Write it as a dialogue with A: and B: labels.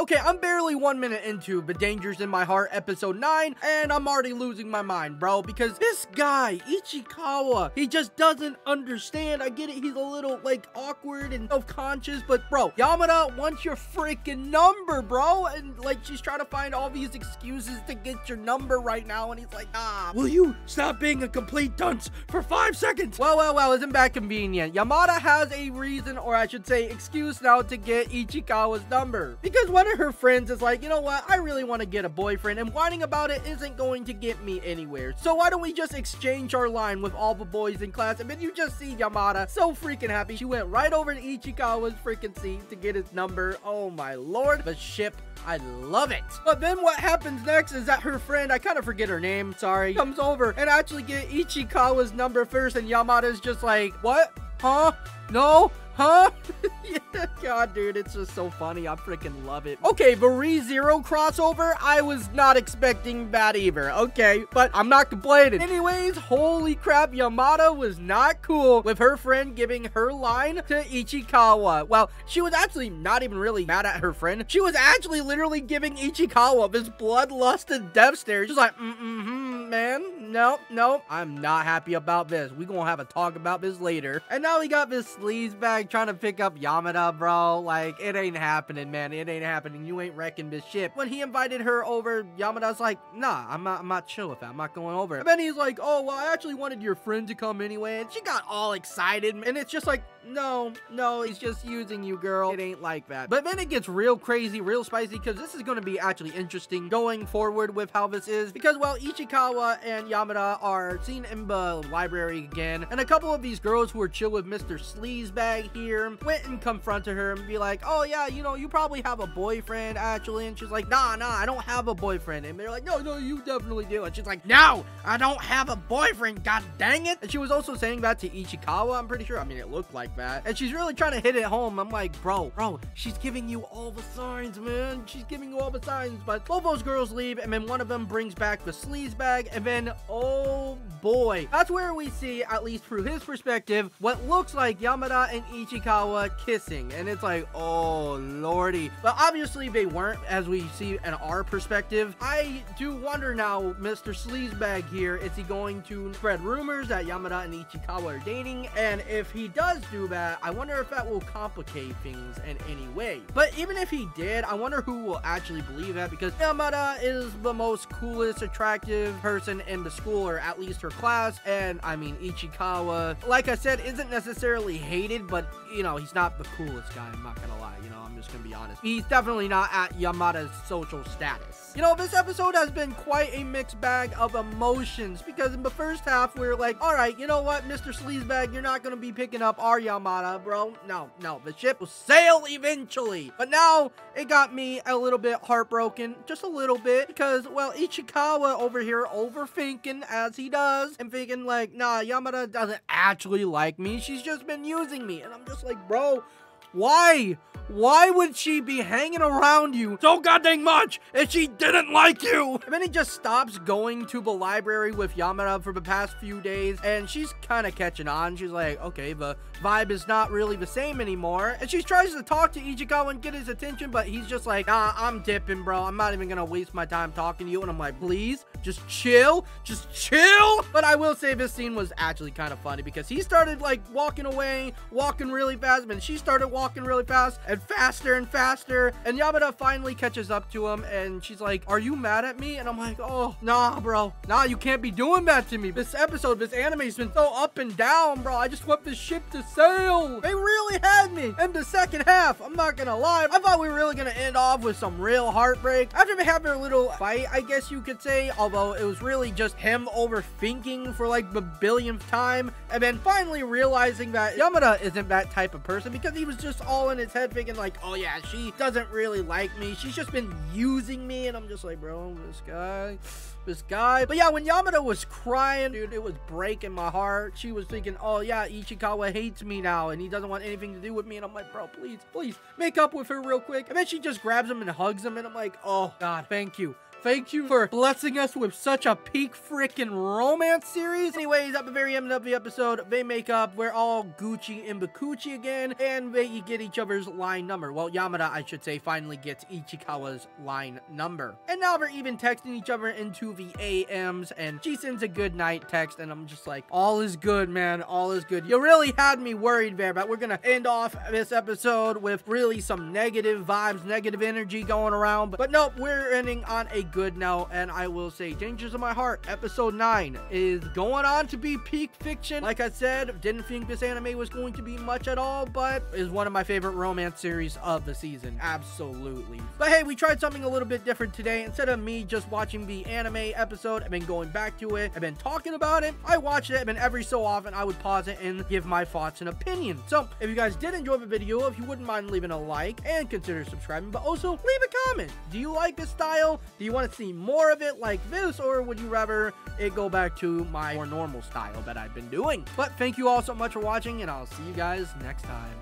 A: Okay, I'm barely 1 minute into The Dangers in My Heart episode 9, and I'm already losing my mind, bro, because this guy, Ichikawa, he just doesn't understand. I get it, he's a little, like, awkward and self-conscious, but, bro, Yamada wants your freaking number, bro, and, like, she's trying to find all these excuses to get your number right now, and he's like, ah, will you stop being a complete dunce for 5 seconds? Well, isn't that convenient? Yamada has a reason, or I should say excuse now, to get Ichikawa's number, because one of her friends is like, you know what, I really want to get a boyfriend, and whining about it isn't going to get me anywhere, so why don't we just exchange our line with all the boys in class? And then you just see Yamada so freaking happy. She went right over to Ichikawa's freaking seat to get his number. Oh my lord, the ship, I love it. But then what happens next is that her friend, I kind of forget her name, sorry, comes over and actually get Ichikawa's number first, and Yamada's just like, what? Huh? No? Huh? Yeah, God, dude, it's just so funny. I freaking love it. Okay, the ReZero crossover, I was not expecting that either. Okay, but I'm not complaining. Anyways, holy crap, Yamada was not cool with her friend giving her line to Ichikawa. Well, she was actually not even really mad at her friend. She was actually literally giving Ichikawa this bloodlusted death stare. She's like, man, no, I'm not happy about this. We gonna have a talk about this later. And now we got this sleaze bag trying to pick up Yamada, bro. Like, it ain't happening, man. It ain't happening. You ain't wrecking this ship. When he invited her over, Yamada's like, nah, I'm not chill with that. I'm not going over. And then he's like, oh, well, I actually wanted your friend to come anyway. And she got all excited. And it's just like, no, he's just using you, girl. It ain't like that. But then it gets real crazy, real spicy, because this is going to be actually interesting going forward with how this is. Because, well, Ichikawa and Yamada are seen in the library again. And a couple of these girls who are chill with Mr. Sleazebag here went and confronted her and be like, oh, yeah, you know, you probably have a boyfriend, actually. And she's like, nah, I don't have a boyfriend. And they're like, no, you definitely do. And she's like, no, I don't have a boyfriend, god dang it. And she was also saying that to Ichikawa, I'm pretty sure. I mean, it looked like that, and she's really trying to hit it home. I'm like, bro, she's giving you all the signs, man. She's giving you all the signs. But both those girls leave, and then one of them brings back the sleaze bag, and then, oh boy, that's where we see, at least through his perspective, what looks like Yamada and Ichikawa kissing. And it's like, oh lordy. But obviously they weren't, as we see in our perspective. I do wonder now, Mr. Sleazebag here, is he going to spread rumors that Yamada and Ichikawa are dating? And if he does do that, I wonder if that will complicate things in any way. But even if he did, I wonder who will actually believe that, because Yamada is the most coolest, attractive person in the school, or at least her class. And I mean, Ichikawa, like I said, isn't necessarily hated, but you know, he's not the coolest guy, I'm not gonna lie. You know, I'm just gonna be honest. He's definitely not at Yamada's social status. You know, this episode has been quite a mixed bag of emotions, because in the first half, we were like, all right, you know what, Mr. Sleazebag, you're not gonna be picking up our Yamada, bro. No, the ship will sail eventually. But now, it got me a little bit heartbroken, just a little bit, because, well, Ichikawa over here overthinking, as he does, and thinking like, nah, Yamada doesn't actually like me. She's just been using me. And I'm just like, bro, why? Why would she be hanging around you so goddamn much if she didn't like you? And then he just stops going to the library with Yamada for the past few days, and she's kind of catching on. She's like, okay, the vibe is not really the same anymore. And she tries to talk to Ichikawa and get his attention, but he's just like, nah, I'm dipping, bro. I'm not even gonna waste my time talking to you. And I'm like, please, just chill. But I will say this scene was actually kind of funny, because he started like walking away, walking really fast, and she started walking really fast, and faster and faster, and Yamada finally catches up to him, and she's like, are you mad at me? And I'm like, oh, nah, bro. Nah, you can't be doing that to me. This episode, this anime's been so up and down, bro. I just want this ship to sail. They really had me. In the second half, I'm not gonna lie, I thought we were really gonna end off with some real heartbreak. After they have their little fight, I guess you could say, although it was really just him overthinking for like the billionth time, and then finally realizing that Yamada isn't that type of person, because he was just all in his head thinking like, oh yeah, she doesn't really like me. She's just been using me. And I'm just like, bro, this guy. But yeah, when Yamada was crying, dude, it was breaking my heart. She was thinking, oh yeah, Ichikawa hates me now and he doesn't want anything to do with me. And I'm like, bro, please make up with her real quick. And then she just grabs him and hugs him. And I'm like, oh God, thank you. Thank you for blessing us with such a peak freaking romance series. Anyways, at the very end of the episode, they make up. We're all Gucci and Bakuchi again, and they get each other's line number. Well, Yamada, I should say, finally gets Ichikawa's line number. And now they're even texting each other into the AMs, and she sends a good night text, and I'm just like, all is good, man. All is good. You really had me worried there, but we're gonna end off this episode with really some negative vibes, negative energy going around. But nope, we're ending on a good note, and I will say, Dangers of My Heart, episode 9 is going on to be peak fiction. Like I said, didn't think this anime was going to be much at all, but is one of my favorite romance series of the season. Absolutely. But hey, we tried something a little bit different today. Instead of me just watching the anime episode, I've been going back to it, I've been talking about it, I watched it, and every so often I would pause it and give my thoughts and opinions. So if you guys did enjoy the video, if you wouldn't mind leaving a like and consider subscribing, but also leave a comment. Do you like this style? Do you want to see more of it like this, or would you rather it go back to my more normal style that I've been doing? But thank you all so much for watching, and I'll see you guys next time.